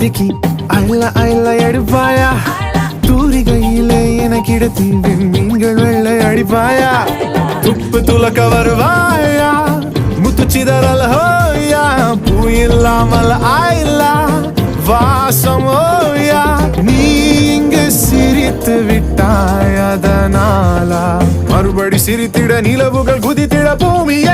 இறுக்கி அள்ள அள்ள எடுப்பாயா தூரிகையிலே எனக்கிடத்தி மீன்கள் வெள்ளை அடிப்பாயா துப்பு துலக்க வருவாயா முத்து சிதறல் ஹோயா பூ இல்லாமல் ஆயில்லா வாசம் ஓயா நீ இங்கு சிரித்து விட்டாய் அதனாலா மறுபடி சிரித்திட நிலவுகள் குதித்திட பூமிய